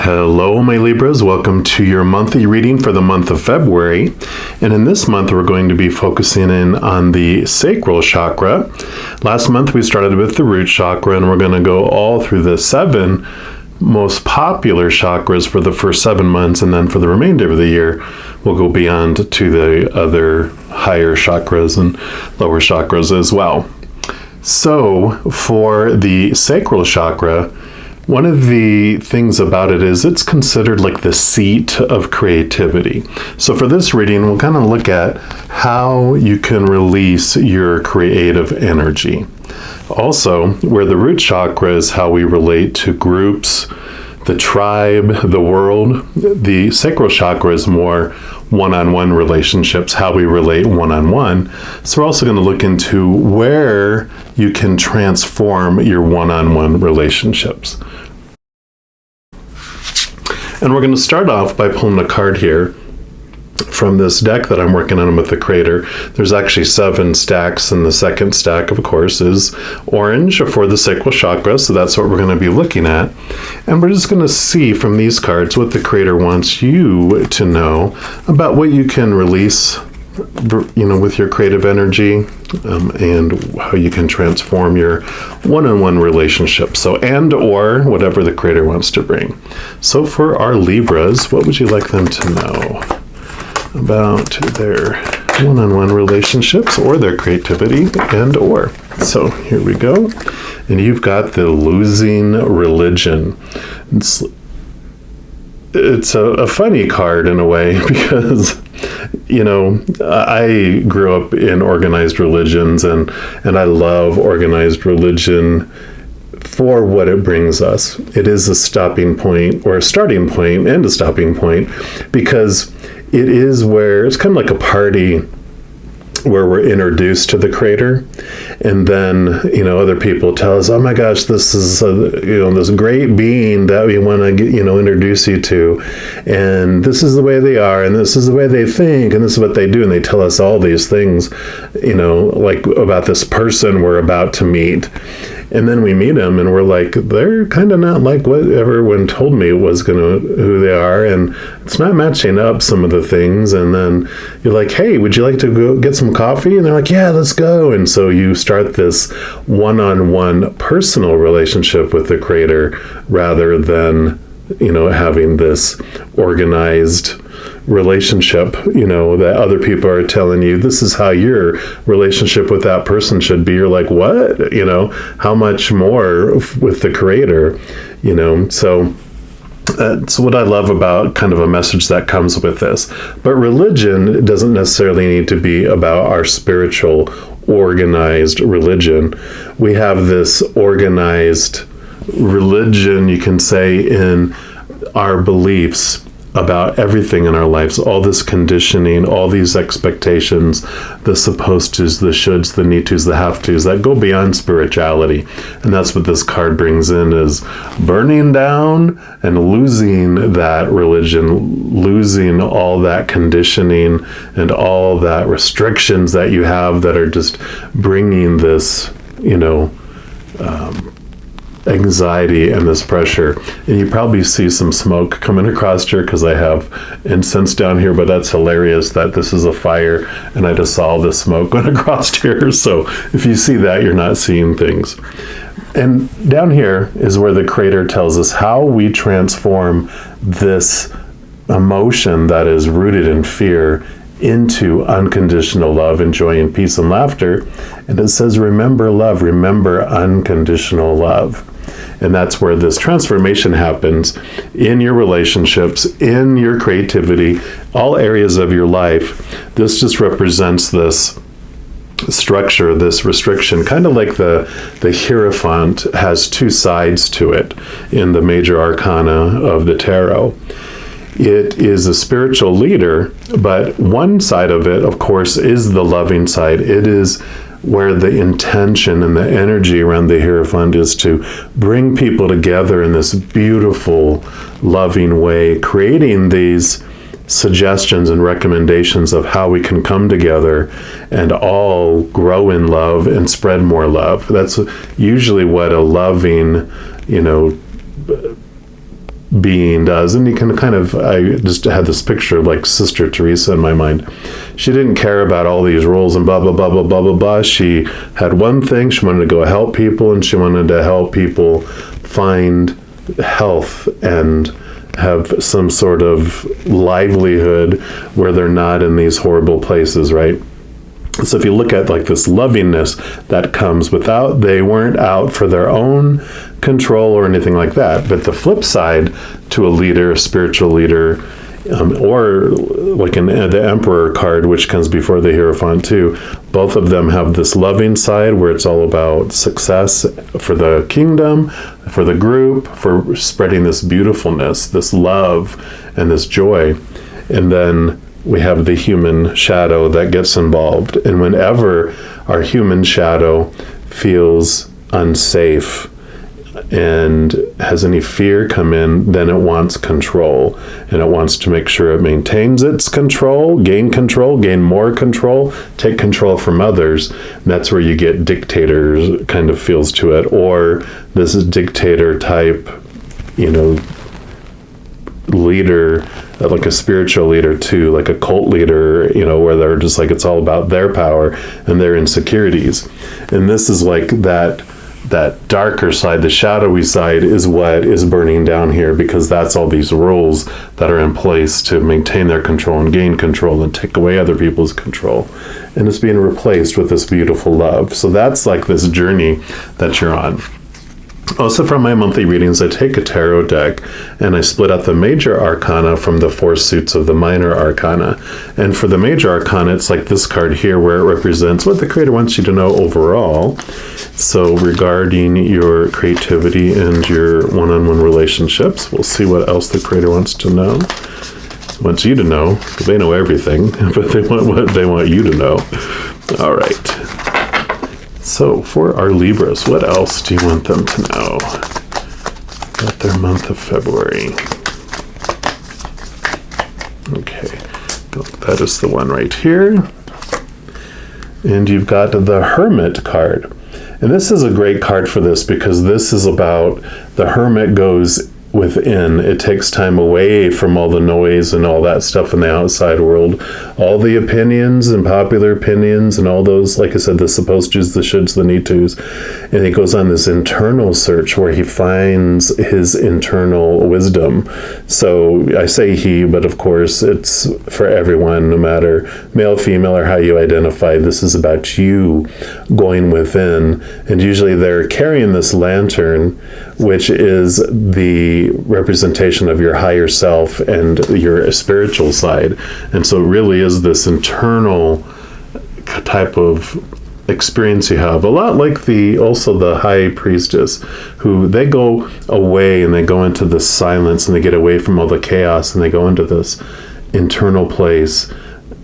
Hello, my Libras. Welcome to your monthly reading for the month of February. And in this month, we're going to be focusing in on the sacral chakra. Last month, we started with the root chakra, and we're going to go all through the 7 most popular chakras for the first 7 months. And then for the remainder of the year, we'll go beyond to the other higher chakras and lower chakras as well. So for the sacral chakra, one of the things about it is it's considered like the seat of creativity. So for this reading, we'll kind of look at how you can release your creative energy. Also, where the root chakra is how we relate to groups, the tribe, the world. The sacral chakra is more one-on-one relationships, how we relate one-on-one. So we're also going to look into where you can transform your one-on-one relationships. And we're going to start off by pulling a card here from this deck that I'm working on with the Creator. There's actually 7 stacks, and the second stack, of course, is orange for the sacral chakra, so that's what we're going to be looking at. And we're just going to see from these cards what the Creator wants you to know about what you can release, with your creative energy, and how you can transform your one-on-one relationship. So, and or whatever the Creator wants to bring. So for our Libras, what would you like them to know about their one-on-one relationships or their creativity and or? So here we go. And you've got the losing religion. It's a funny card in a way because, I grew up in organized religions and I love organized religion for what it brings us. It is a stopping point, or a starting point and a stopping point, because it is where it's kind of like a party where we're introduced to the Creator, and then other people tell us, oh my gosh, this is this great being that we want to introduce you to, and this is the way they are, and this is the way they think, and this is what they do, and they tell us all these things like about this person we're about to meet. And then we meet them and we're like, they're kind of not like what everyone told me was who they are, and it's not matching up some of the things. And then you're like, hey, would you like to go get some coffee? And they're like, yeah, let's go. And so you start this one-on-one personal relationship with the Creator rather than having this organized relationship, that other people are telling you this is how your relationship with that person should be. You're like, what? How much more with the Creator? So that's what I love about kind of a message that comes with this. But religion doesn't necessarily need to be about our spiritual organized religion. We have this organized religion, you can say, in our beliefs about everything in our lives, all this conditioning, all these expectations, the supposed tos, the shoulds, the need tos, the have tos, that go beyond spirituality. And that's what this card brings in, is burning down and losing that religion, losing all that conditioning and all that restrictions that you have that are just bringing this, anxiety and this pressure. And you probably see some smoke coming across here because I have incense down here, but that's hilarious that this is a fire and I just saw all the smoke going across here. So if you see that, you're not seeing things. And down here is where the Creator tells us how we transform this emotion that is rooted in fear into unconditional love and joy and peace and laughter. And it says, remember love, remember unconditional love. And that's where this transformation happens in your relationships, in your creativity, all areas of your life. This just represents this structure, this restriction, kind of like the Hierophant has 2 sides to it in the major arcana of the tarot. It is a spiritual leader, but one side of it, of course, is the loving side. It is where the intention and the energy around the Hierophant is to bring people together in this beautiful, loving way, creating these suggestions and recommendations of how we can come together and all grow in love and spread more love. That's usually what a loving, being does. And you can I just had this picture of like Sister Teresa in my mind. She didn't care about all these rules and blah, blah, blah, blah, blah, blah, blah. She had one thing. She wanted to go help people, and she wanted to help people find health and have some sort of livelihood where they're not in these horrible places, right? So if you look at like this lovingness that comes without, they weren't out for their own control or anything like that. But the flip side to a leader, a spiritual leader, or like the Emperor card, which comes before the Hierophant too, both of them have this loving side where it's all about success for the kingdom, for the group, for spreading this beautifulness, this love, and this joy. And then we have the human shadow that gets involved. And whenever our human shadow feels unsafe and has any fear come in, then it wants control. And it wants to make sure it maintains its control, gain more control, take control from others. And that's where you get dictators kind of feels to it. Or this is dictator type, leader, like a spiritual leader too, like a cult leader, where they're just like, it's all about their power and their insecurities. And this is like that darker side, the shadowy side, is what is burning down here, because that's all these rules that are in place to maintain their control and gain control and take away other people's control. And it's being replaced with this beautiful love. So that's like this journey that you're on. Also, from my monthly readings, I take a tarot deck and I split out the major arcana from the 4 suits of the minor arcana. And for the major arcana, it's like this card here, where it represents what the Creator wants you to know overall. So regarding your creativity and your one-on-one relationships, we'll see what else the Creator wants to know. Wants you to know, because they know everything, but they want what they want you to know. All right. So for our Libras, what else do you want them to know about their month of February? Okay, that is the one right here. And you've got the Hermit card. And this is a great card for this, because this is about the Hermit goes within. It takes time away from all the noise and all that stuff in the outside world, all the opinions and popular opinions and all those, like I said, the supposed to's, the shoulds, the need to's. And he goes on this internal search where he finds his internal wisdom. So I say he, but of course it's for everyone, no matter male, female, or how you identify. This is about you going within. And usually they're carrying this lantern, which is the representation of your higher self and your spiritual side. And so it really is this internal type of experience you have, a lot like the high priestess, who they go away and they go into this silence and they get away from all the chaos and they go into this internal place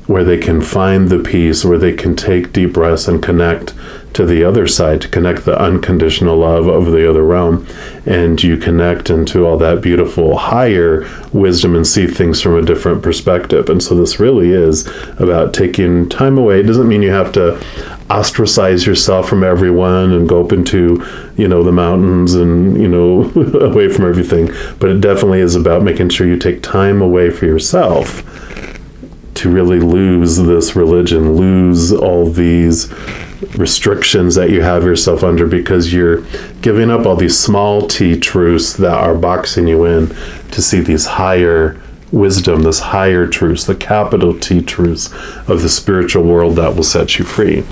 where they can find the peace, where they can take deep breaths and connect to the other side, to connect the unconditional love of the other realm. And you connect into all that beautiful higher wisdom and see things from a different perspective. And so this really is about taking time away. It doesn't mean you have to ostracize yourself from everyone and go up into, the mountains and, away from everything. But it definitely is about making sure you take time away for yourself to really lose this religion, lose all these restrictions that you have yourself under, because you're giving up all these small t truths that are boxing you in to see these higher wisdom, this higher truths, the capital T truths of the spiritual world that will set you free.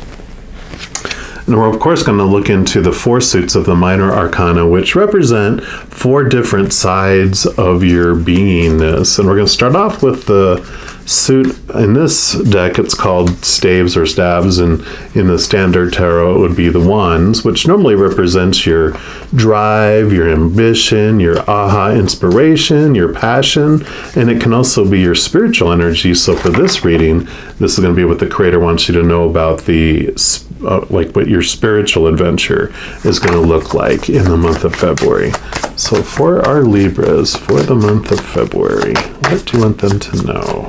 And we're of course going to look into the 4 suits of the minor arcana, which represent 4 different sides of your beingness. And we're going to start off with the suit in this deck. It's called staves or staves, and in the standard tarot it would be the wands, which normally represents your drive, your ambition, your aha inspiration, your passion, and it can also be your spiritual energy. So for this reading, this is going to be what the Creator wants you to know about the like what your spiritual adventure is going to look like in the month of February. So for our Libras, for the month of February, what do you want them to know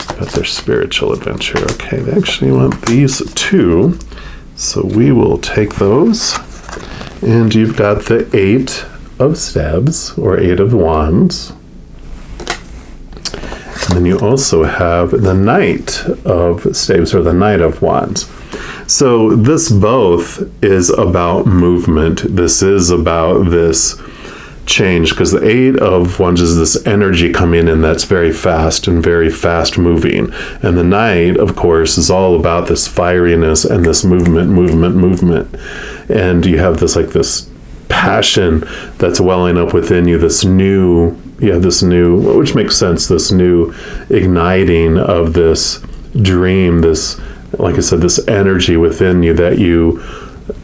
about their spiritual adventure? Okay, they actually want these 2, so we will take those. And you've got the 8 of Staves, or Eight of Wands. And then you also have the Knight of Staves, or the Knight of Wands. So this both is about movement. This is about this change, because the Eight of Wands is this energy coming in that's very fast and very fast moving. And the Knight, of course, is all about this fieriness and this movement. And you have this passion that's welling up within you, this new, which makes sense, this new igniting of this dream, this, like I said, this energy within you that you,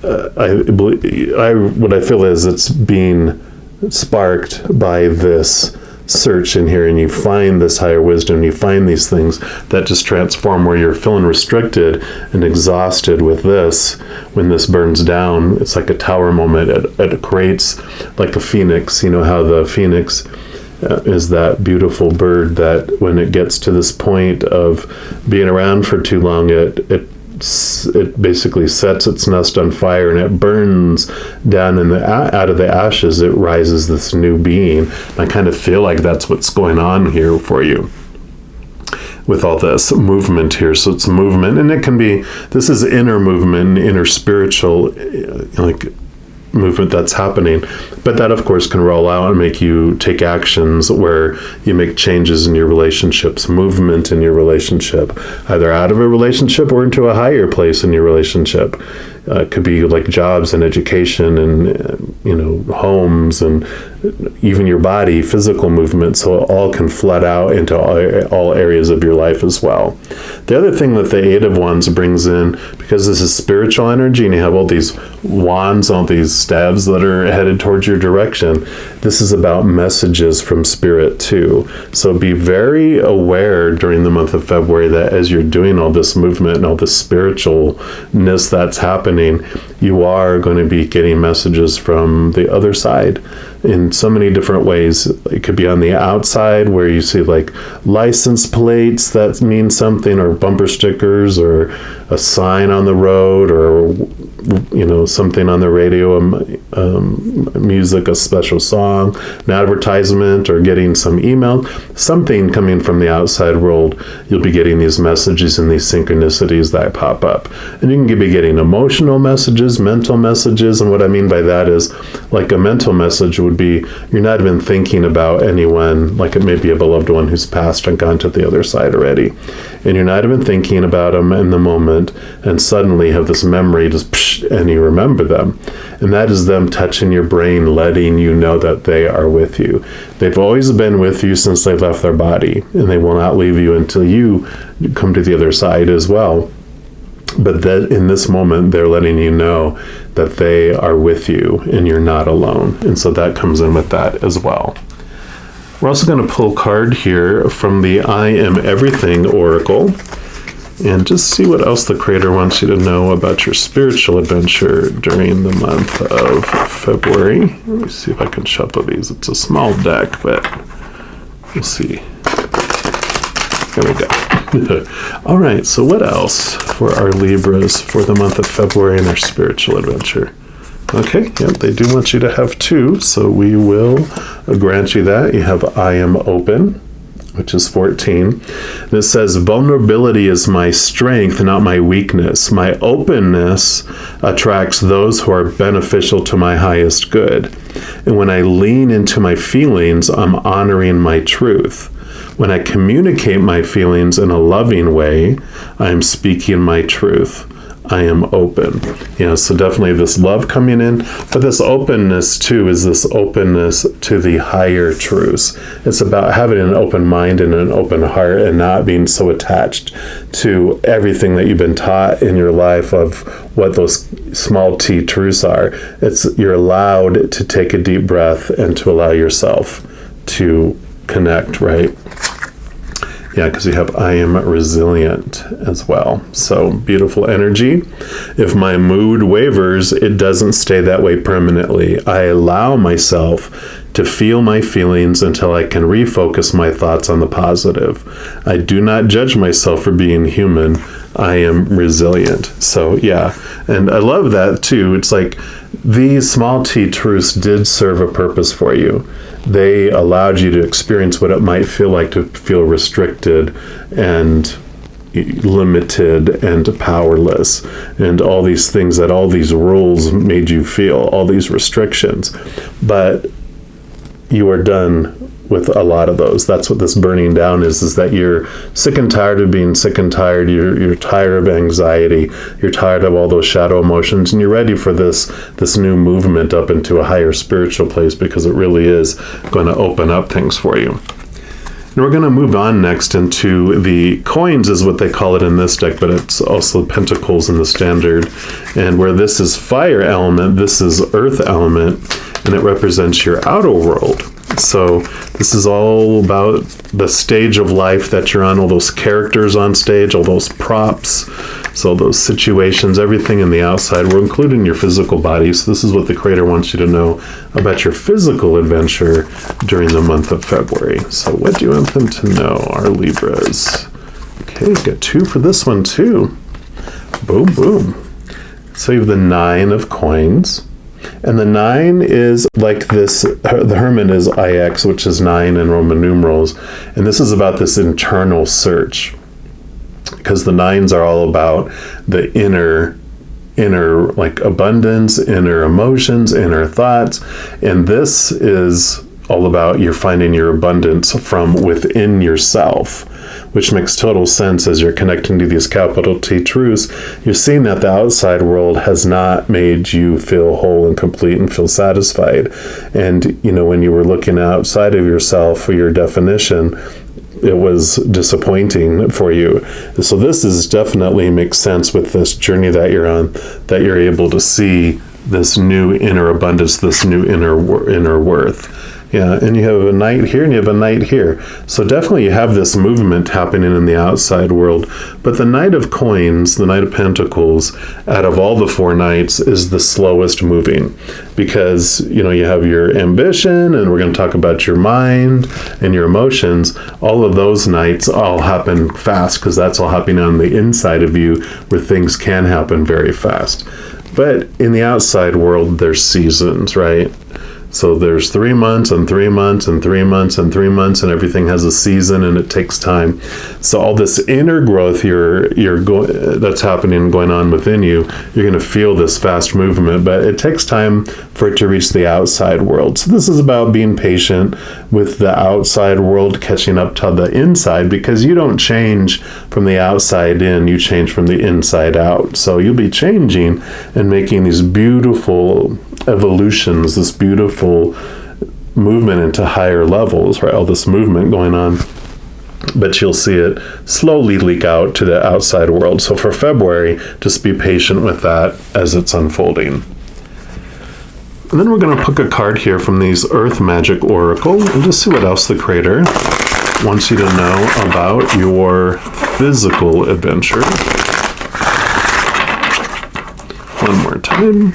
what I feel is it's being sparked by this search in here, and you find this higher wisdom, you find these things that just transform, where you're feeling restricted and exhausted with this. When this burns down, it's like a tower moment. It creates like a phoenix. You know how the phoenix is that beautiful bird that when it gets to this point of being around for too long, it basically sets its nest on fire, and it burns down out of the ashes. It rises this new being. And I kind of feel like that's what's going on here for you with all this movement here. So it's movement, and it can be, this is inner movement, inner spiritual, like movement that's happening, but that of course can roll out and make you take actions where you make changes in your relationships, movement in your relationship, either out of a relationship or into a higher place in your relationship. It could be like jobs and education and homes, and even your body, physical movement. So it all can flood out into all areas of your life as well. The other thing that the Eight of Wands brings in, because this is spiritual energy and you have all these wands, all these staves that are headed towards your direction, this is about messages from spirit too. So be very aware during the month of February that as you're doing all this movement and all this spiritualness that's happening, you are going to be getting messages from the other side in so many different ways. It could be on the outside, where you see like license plates that mean something, or bumper stickers, or a sign on the road, or something on the radio, music, a special song, an advertisement, or getting some email, something coming from the outside world. You'll be getting these messages and these synchronicities that pop up. And you can be getting emotional messages, mental messages. And what I mean by that is, like, a mental message would be, you're not even thinking about anyone, like it may be a beloved one who's passed and gone to the other side already, and you're not even thinking about them in the moment, and suddenly have this memory just and you remember them. And that is them touching your brain, letting you know that they are with you. They've always been with you since they left their body, and they will not leave you until you come to the other side as well. But that in this moment, they're letting you know that they are with you and you're not alone. And so that comes in with that as well. We're also going to pull a card here from the I Am Everything Oracle, and just see what else the Creator wants you to know about your spiritual adventure during the month of February. Let me see if I can shuffle these. It's a small deck, but we'll see. There we go. All right, so what else for our Libras for the month of February and their spiritual adventure? Okay, yep, they do want you to have two, so we will grant you that. You have I Am Open, which is 14. And it says, vulnerability is my strength, not my weakness. My openness attracts those who are beneficial to my highest good. And when I lean into my feelings, I'm honoring my truth. When I communicate my feelings in a loving way, I am speaking my truth. I am open. So definitely this love coming in, but this openness too is this openness to the higher truths. It's about having an open mind and an open heart, and not being so attached to everything that you've been taught in your life of what those small t truths are. You're allowed to take a deep breath and to allow yourself to connect, right? Yeah, because you have I Am Resilient as well. So beautiful energy. If my mood wavers, it doesn't stay that way permanently. I allow myself to feel my feelings until I can refocus my thoughts on the positive. I do not judge myself for being human. I am resilient. So yeah, and I love that too. It's like these small t truths did serve a purpose for you. They allowed you to experience what it might feel like to feel restricted and limited and powerless, and all these things that all these rules made you feel, all these restrictions. But you are done with a lot of those. That's what this burning down is that you're sick and tired of being sick and tired. You're tired of anxiety. You're tired of all those shadow emotions, and you're ready for this new movement up into a higher spiritual place, because it really is going to open up things for you. And we're going to move on next into the coins, is what they call it in this deck, but it's also pentacles in the standard. And where this is fire element, this is earth element, and it represents your outer world. So this is all about the stage of life that you're on, all those characters on stage, all those props, so those situations, everything in the outside world, including your physical body. So this is what the creator wants you to know about your physical adventure during the month of February. So what do you want them to know, our Libras? Okay, get 2 for this one too. Boom, boom. So you have the 9 of coins. And the 9 is like this, the Hermit is IX, which is 9 in Roman numerals. And this is about this internal search, because the 9s are all about the inner like abundance, inner emotions, inner thoughts. And this is all about you're finding your abundance from within yourself, which makes total sense as you're connecting to these capital T truths. You're seeing that the outside world has not made you feel whole and complete and feel satisfied. And, when you were looking outside of yourself for your definition, it was disappointing for you. So this is definitely makes sense with this journey that you're on, that you're able to see this new inner abundance, this new inner worth. Yeah, and you have a Knight here and you have a Knight here. So definitely you have this movement happening in the outside world. But the Knight of Coins, the Knight of Pentacles, out of all the 4 Knights, is the slowest moving. Because, you have your ambition, and we're going to talk about your mind and your emotions. All of those Knights all happen fast, because that's all happening on the inside of you, where things can happen very fast. But in the outside world, there's seasons, right? So there's 3 months and 3 months and 3 months and 3 months, and everything has a season, and it takes time. So all this inner growth that's happening, going on within you, you're going to feel this fast movement, but it takes time for it to reach the outside world. So this is about being patient with the outside world catching up to the inside, because you don't change from the outside in, you change from the inside out. So you'll be changing and making these beautiful evolutions, this beautiful movement into higher levels, right? All this movement going on, but you'll see it slowly leak out to the outside world. So for February, just be patient with that as it's unfolding. And then we're going to pick a card here from these Earth Magic Oracle and just see what else the creator wants you to know about your physical adventure. One more time.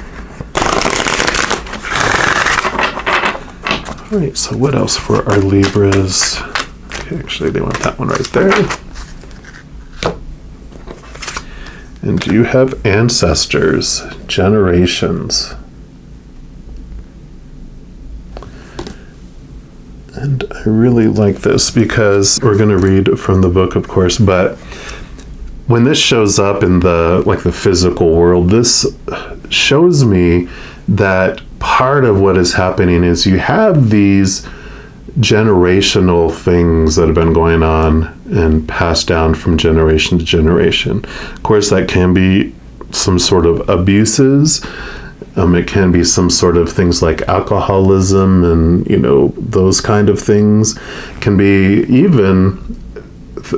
All right, so what else for our Libras? Okay, actually, they want that one right there. And do you have ancestors, generations? And I really like this, because we're going to read from the book, of course, but when this shows up in the physical world, this shows me that part of what is happening is you have these generational things that have been going on and passed down from generation to generation. Of course, that can be some sort of abuses. It can be some sort of things like alcoholism and, those kind of things. Can be even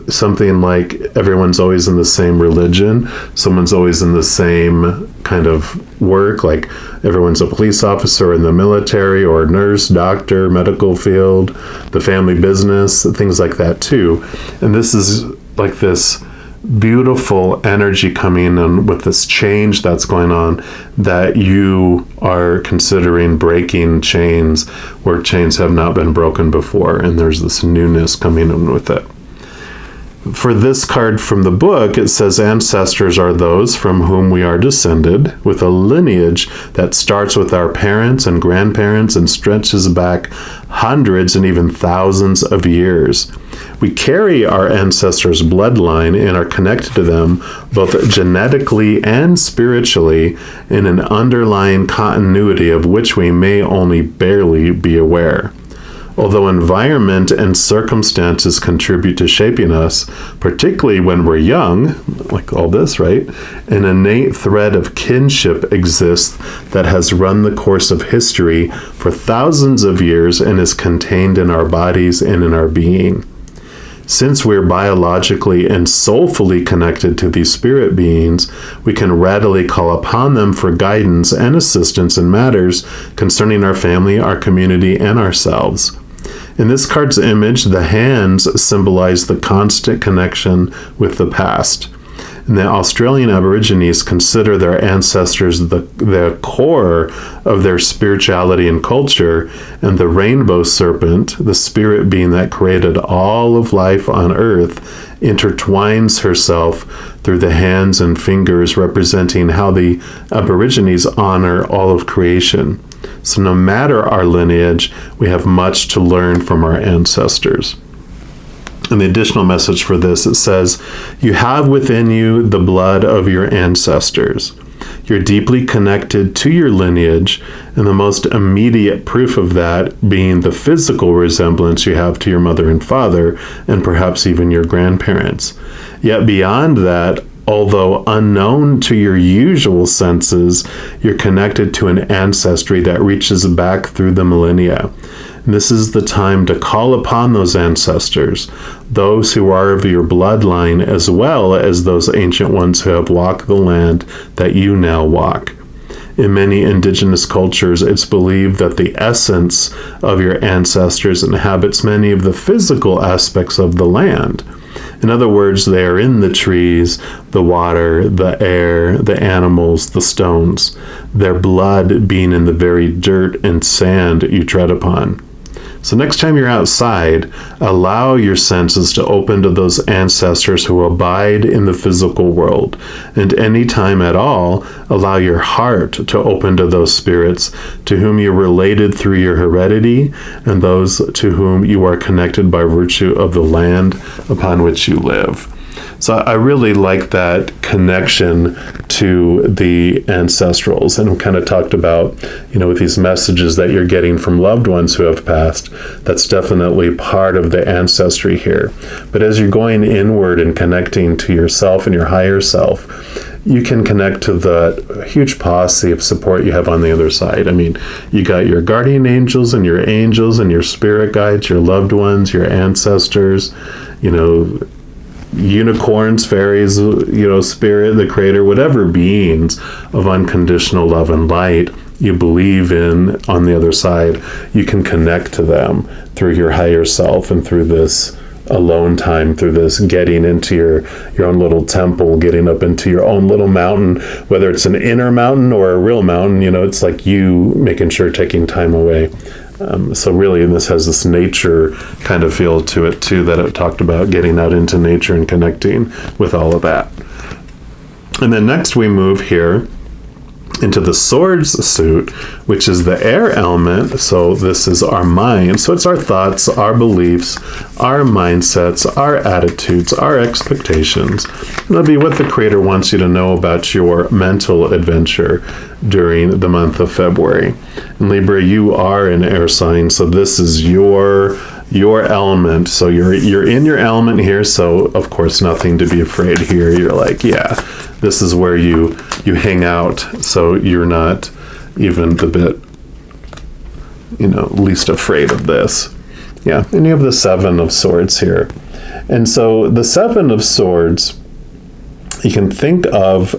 something like everyone's always in the same religion. Someone's always in the same kind of work, like everyone's a police officer in the military or nurse, doctor, medical field, the family business, things like that too. And this is like this beautiful energy coming in with this change that's going on, that you are considering breaking chains where chains have not been broken before, and there's this newness coming in with it. for this card from the book, it says ancestors are those from whom we are descended, with a lineage that starts with our parents and grandparents and stretches back hundreds and even thousands of years. We carry our ancestors' bloodline and are connected to them both genetically and spiritually in an underlying continuity of which we may only barely be aware. Although environment and circumstances contribute to shaping us, particularly when we're young, like all this, right? An innate thread of kinship exists that has run the course of history for thousands of years and is contained in our bodies and in our being. Since we're biologically and soulfully connected to these spirit beings, we can readily call upon them for guidance and assistance in matters concerning our family, our community, and ourselves. In this card's image, the hands symbolize the constant connection with the past. And the Australian Aborigines consider their ancestors the core of their spirituality and culture, and the rainbow serpent, the spirit being that created all of life on Earth, intertwines herself through the hands and fingers, representing how the Aborigines honor all of creation. So no matter our lineage, we have much to learn from our ancestors. And the additional message for this, it says, you have within you the blood of your ancestors. You're deeply connected to your lineage, and the most immediate proof of that being the physical resemblance you have to your mother and father, and perhaps even your grandparents. Yet beyond that, although unknown to your usual senses, you're connected to an ancestry that reaches back through the millennia. And this is the time to call upon those ancestors, those who are of your bloodline, as well as those ancient ones who have walked the land that you now walk. In many indigenous cultures, it's believed that the essence of your ancestors inhabits many of the physical aspects of the land. In other words, they are in the trees, the water, the air, the animals, the stones, their blood being in the very dirt and sand you tread upon. So next time you're outside, allow your senses to open to those ancestors who abide in the physical world. And any time at all, allow your heart to open to those spirits to whom you're related through your heredity and those to whom you are connected by virtue of the land upon which you live. So I really like that connection to the ancestrals, and we kind of talked about, with these messages that you're getting from loved ones who have passed, that's definitely part of the ancestry here. But as you're going inward and connecting to yourself and your higher self, you can connect to the huge posse of support you have on the other side. I mean, you got your guardian angels and your spirit guides, your loved ones, your ancestors, unicorns, fairies, spirit, the creator, whatever beings of unconditional love and light you believe in on the other side, you can connect to them through your higher self and through this alone time, through this getting into your own little temple, getting up into your own little mountain, whether it's an inner mountain or a real mountain, it's like you making sure taking time away. So really, this has this nature kind of feel to it too, that it talked about getting out into nature and connecting with all of that. And then next we move here into the swords suit, which is the air element. So this is our mind. So it's our thoughts, our beliefs, our mindsets, our attitudes, our expectations. It'll be what the creator wants you to know about your mental adventure during the month of February. And Libra, you are an air sign, so this is your element. So you're in your element here, so of course nothing to be afraid here. You're like, yeah, this is where you hang out, so you're not even the bit least afraid of this. Yeah. And you have the Seven of Swords here. And so the Seven of Swords, you can think of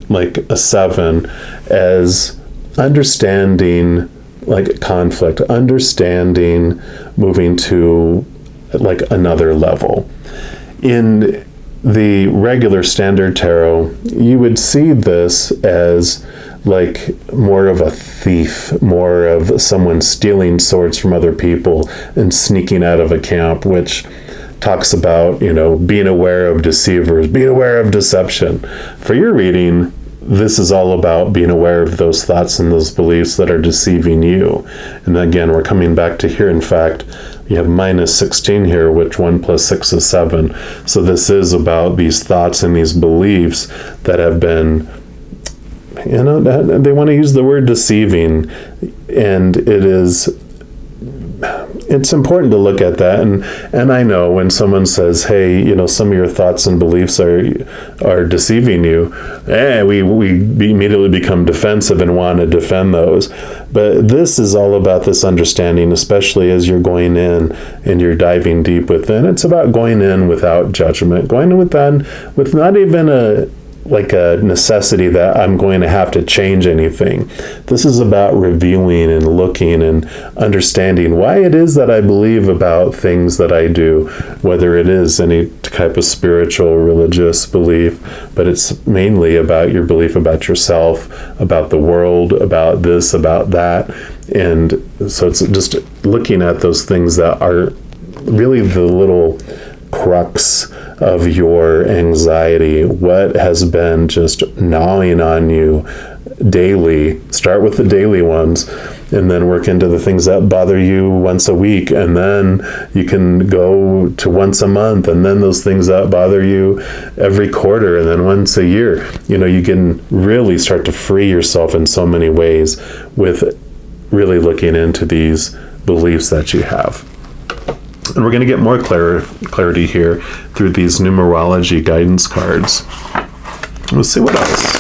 like a seven as understanding like conflict, understanding moving to like another level. In the regular standard tarot, you would see this as like more of a thief, more of someone stealing swords from other people and sneaking out of a camp, which talks about, being aware of deceivers, being aware of deception. For your reading, this is all about being aware of those thoughts and those beliefs that are deceiving you. And again, we're coming back to here. In fact, you have minus 16 here, which 1 plus 6 is 7. So this is about these thoughts and these beliefs that have been, they want to use the word deceiving. And it's important to look at that. And I know when someone says, hey, some of your thoughts and beliefs are deceiving you, we immediately become defensive and want to defend those. But this is all about this understanding, especially as you're going in and you're diving deep within. It's about going in without judgment, going in with not even a necessity that I'm going to have to change anything. This is about reviewing and looking and understanding why it is that I believe about things that I do, whether it is any type of spiritual, religious belief, but it's mainly about your belief about yourself, about the world, about this, about that. And so it's just looking at those things that are really the little crux of your anxiety, what has been just gnawing on you daily. Start with the daily ones and then work into the things that bother you once a week, and then you can go to once a month, and then those things that bother you every quarter, and then once a year. You can really start to free yourself in so many ways with really looking into these beliefs that you have. And we're going to get more clarity here through these numerology guidance cards. Let's see what else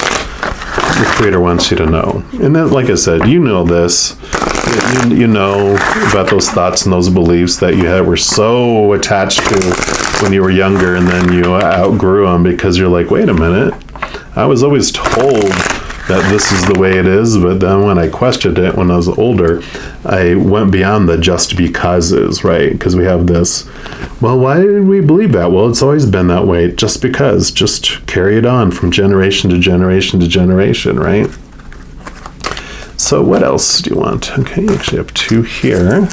the Creator wants you to know. And then, like I said, you know this. You know about those thoughts and those beliefs that you were so attached to when you were younger, and then you outgrew them because you're like, wait a minute, I was always told that this is the way it is, but then when I questioned it when I was older, I went beyond the just becauses, right? Because we have this, well, why did we believe that? Well, it's always been that way, just because. Just carry it on from generation to generation to generation, right? So what else do you want? Okay, you actually have 2 here.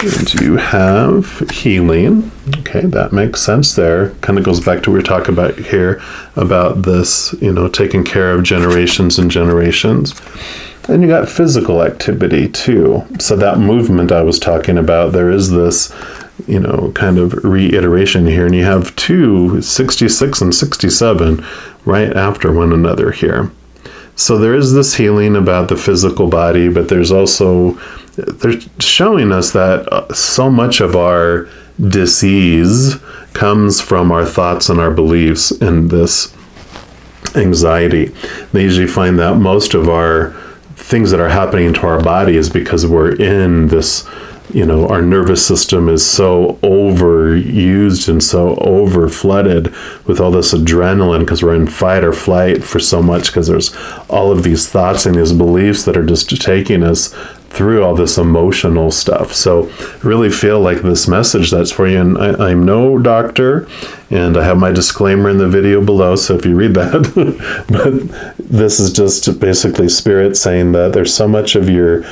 And you have healing. Okay, that makes sense there. Kind of goes back to what we were talking about here, about this, taking care of generations and generations. And you got physical activity too. So that movement I was talking about, there is this, kind of reiteration here. And you have 2, 66 and 67, right after one another here. So there is this healing about the physical body, but there's also, they're showing us that so much of our disease comes from our thoughts and our beliefs and this anxiety. They usually find that most of our things that are happening to our body is because we're in this, our nervous system is so overused and so over flooded with all this adrenaline because we're in fight or flight for so much, because there's all of these thoughts and these beliefs that are just taking us through all this emotional stuff. So I really feel like this message that's for you, and I'm no doctor, and I have my disclaimer in the video below, so if you read that, but this is just basically Spirit saying that there's so much of your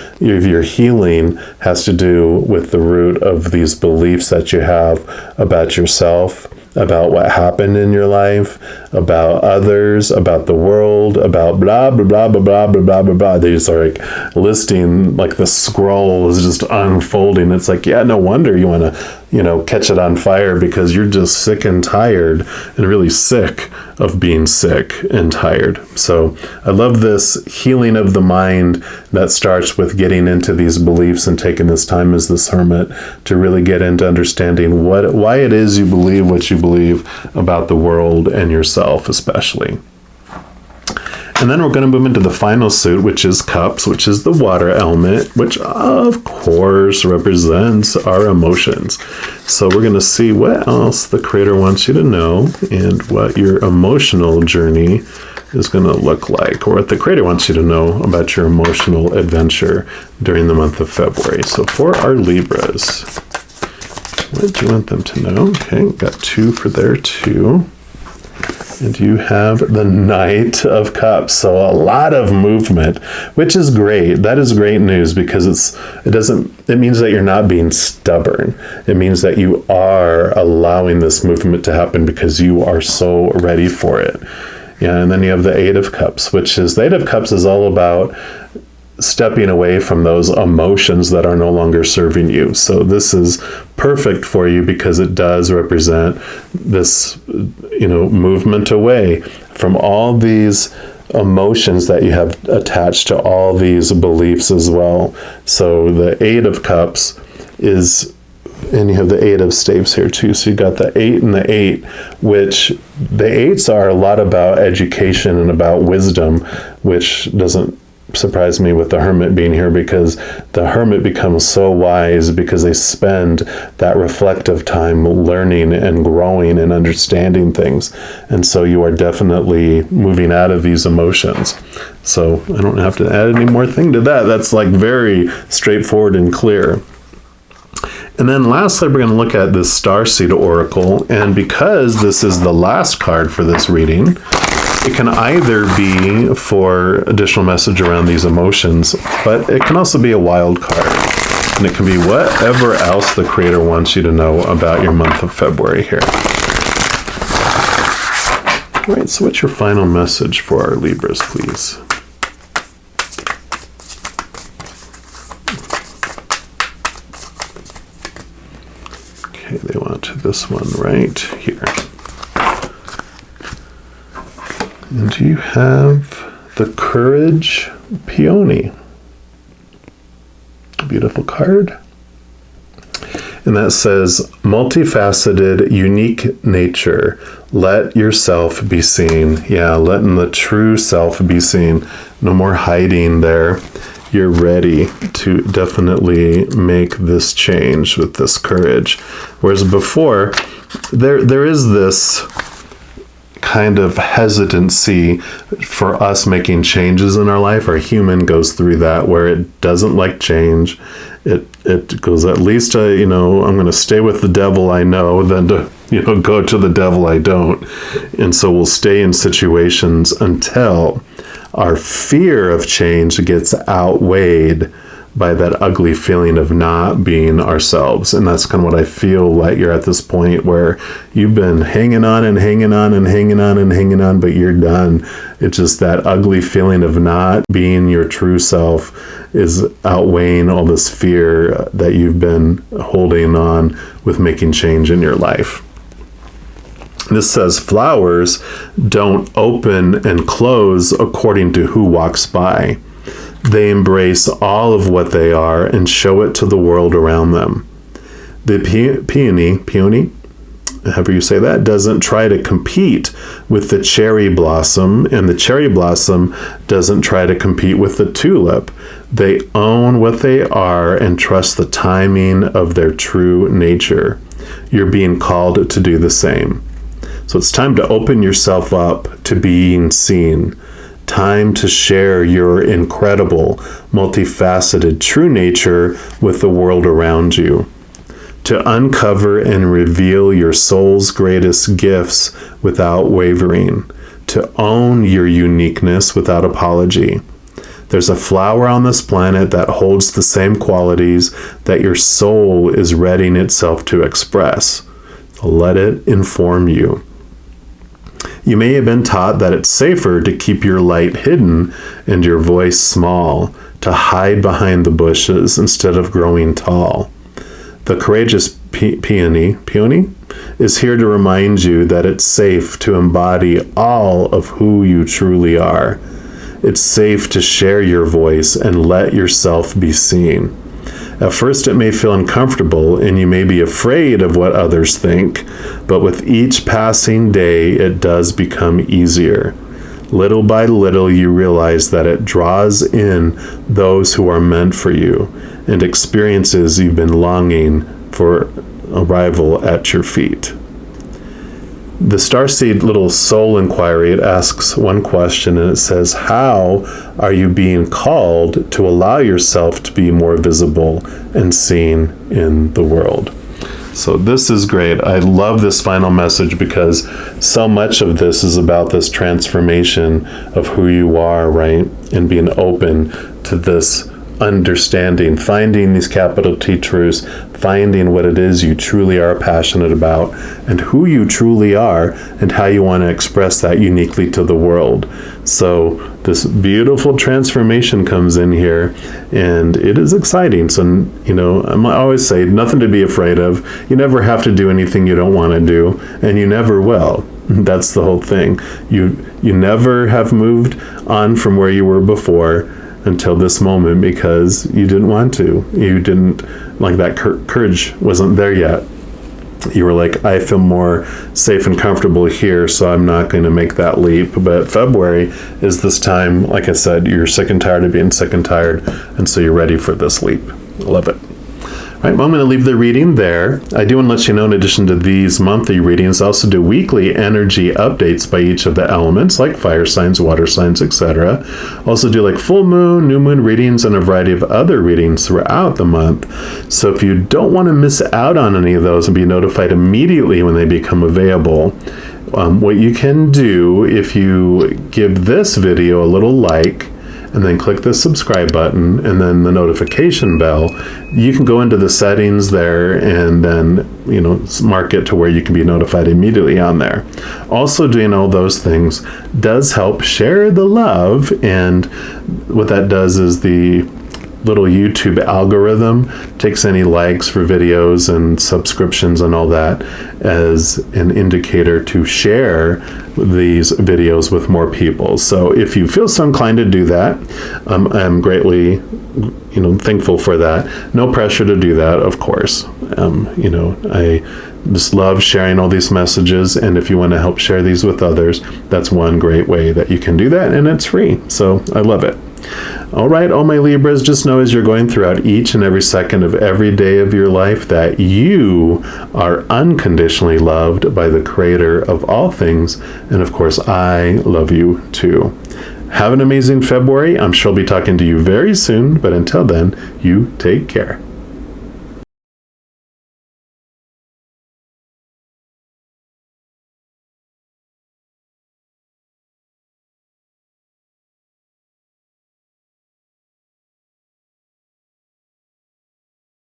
healing has to do with the root of these beliefs that you have about yourself, about what happened in your life, about others, about the world, about blah, blah, blah, blah, blah, blah, blah, blah, blah. They just are like listing, like the scroll is just unfolding. It's like, yeah, no wonder you want to, catch it on fire, because you're just sick and tired and really sick of being sick and tired. So I love this healing of the mind that starts with getting into these beliefs and taking this time as this hermit to really get into understanding why it is you believe what you believe about the world and yourself especially. And then we're going to move into the final suit, which is Cups, which is the water element, which of course represents our emotions. So we're going to see what else the Creator wants you to know and what your emotional journey is going to look like, or what the Creator wants you to know about your emotional adventure during the month of February. So for our Libras, what do you want them to know? Okay, got 2 for there too. And you have the Knight of Cups. So a lot of movement, which is great. That is great news because it means that you're not being stubborn. It means that you are allowing this movement to happen because you are so ready for it. Yeah, and then you have the Eight of Cups, which is, the Eight of Cups is all about stepping away from those emotions that are no longer serving you. So this is perfect for you because it does represent this, movement away from all these emotions that you have attached to all these beliefs as well. So the Eight of Cups is, and you have the Eight of Staves here too. So you got the 8 and the 8, which the 8s are a lot about education and about wisdom, which doesn't surprise me with the Hermit being here, because the Hermit becomes so wise because they spend that reflective time learning and growing and understanding things. And so you are definitely moving out of these emotions. So I don't have to add any more thing to that. That's like very straightforward and clear. And then lastly, we're going to look at this Starseed Oracle. And because this is the last card for this reading, it can either be for additional message around these emotions, but it can also be a wild card. And it can be whatever else the Creator wants you to know about your month of February here. All right, so what's your final message for our Libras, please? Okay, they want this one right here. And you have the Courage Peony. Beautiful card. And that says, multifaceted, unique nature. Let yourself be seen. Yeah, letting the true self be seen. No more hiding there. You're ready to definitely make this change with this courage. Whereas before, there is this kind of hesitancy for us making changes in our life. Our human goes through that where it doesn't like change. It goes, at least I'm going to stay with the devil I know than to go to the devil I don't. And so we'll stay in situations until our fear of change gets outweighed by that ugly feeling of not being ourselves. And that's kind of what I feel like you're at this point where you've been hanging on and hanging on and hanging on and hanging on, but you're done. It's just that ugly feeling of not being your true self is outweighing all this fear that you've been holding on with making change in your life. This says, flowers don't open and close according to who walks by. They embrace all of what they are and show it to the world around them. The peony, however you say that, doesn't try to compete with the cherry blossom, and the cherry blossom doesn't try to compete with the tulip. They own what they are and trust the timing of their true nature. You're being called to do the same. So it's time to open yourself up to being seen. Time to share your incredible, multifaceted true nature with the world around you. To uncover and reveal your soul's greatest gifts without wavering. To own your uniqueness without apology. There's a flower on this planet that holds the same qualities that your soul is readying itself to express. So let it inform you. You may have been taught that it's safer to keep your light hidden and your voice small, to hide behind the bushes instead of growing tall. The courageous peony is here to remind you that it's safe to embody all of who you truly are. It's safe to share your voice and let yourself be seen. At first it may feel uncomfortable and you may be afraid of what others think, but with each passing day it does become easier. Little by little you realize that it draws in those who are meant for you and experiences you've been longing for arrival at your feet. The Starseed little soul inquiry, it asks one question and it says, how are you being called to allow yourself to be more visible and seen in the world? So this is great. I love this final message because so much of this is about this transformation of who you are, right? And being open to this understanding, finding these capital T truths, finding what it is you truly are passionate about and who you truly are and how you want to express that uniquely to the world. So this beautiful transformation comes in here and it is exciting. So, you know, I always say nothing to be afraid of. You never have to do anything you don't want to do, and you never will. That's the whole thing. You never have moved on from where you were before until this moment because you didn't want to. You didn't, like, that courage wasn't there yet. You were like, I feel more safe and comfortable here, so I'm not going to make that leap. But February is this time, like I said, you're sick and tired of being sick and tired, and so you're ready for this leap. I love it. All right, well, I'm going to leave the reading there. I do want to let you know, in addition to these monthly readings, I also do weekly energy updates by each of the elements, like fire signs, water signs, etc. Also do like full moon, new moon readings, and a variety of other readings throughout the month. So if you don't want to miss out on any of those and be notified immediately when they become available, what you can do, if you give this video a little like, and then click the subscribe button and then the notification bell, you can go into the settings there and then, you know, mark it to where you can be notified immediately on there. Also, doing all those things does help share the love, and what that does is the little YouTube algorithm takes any likes for videos and subscriptions and all that as an indicator to share these videos with more people. So if you feel so inclined to do that, I'm greatly, you know, thankful for that. No pressure to do that, of course. You know, I just love sharing all these messages, and if you want to help share these with others, that's one great way that you can do that, and it's free. So I love it. All right, all my Libras, just know as you're going throughout each and every second of every day of your life that you are unconditionally loved by the Creator of all things. And of course, I love you too. Have an amazing February. I'm sure I'll be talking to you very soon, but until then, you take care.